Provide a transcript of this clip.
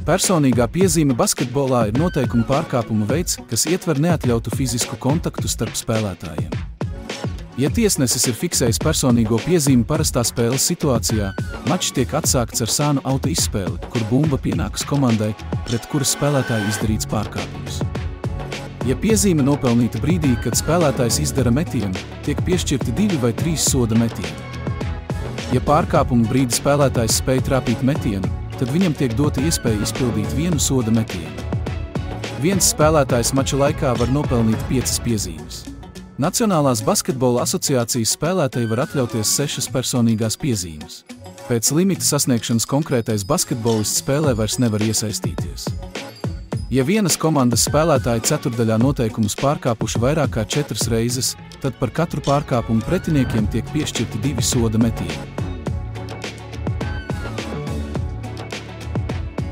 Personīgā piezīme basketbolā ir noteikumu pārkāpuma veids, kas ietver neatļautu fizisku kontaktu starp spēlētājiem. Ja tiesnesis ir fiksējis personīgo piezīmi parastā spēles situācijā, mačs tiek atsākts ar sānu auta izspēli, kur bumba pienākas komandai, pret kuras spēlētāji izdarīts pārkāpums. Ja piezīme nopelnīta brīdī, kad spēlētājs izdara metienu, tiek piešķirti 2 vai 3 soda metieni. Ja pārkāpuma brīdi spēlētājs spēj trāpīt metienu, tad viņam tiek dota iespēja izpildīt 1 soda metienu. Viens spēlētājs mača laikā var nopelnīt 5 piezīmes. Nacionālās basketbola asociācijas spēlētāji var atļauties 6 personīgās piezīmes. Pēc limita sasniegšanas konkrētais basketbolists spēlē vairs nevar iesaistīties. Ja vienas komandas spēlētāji ceturdaļā noteikumus pārkāpuši vairāk kā 4 reizes, tad par katru pārkāpumu pretiniekiem tiek piešķirti 2 soda metieni.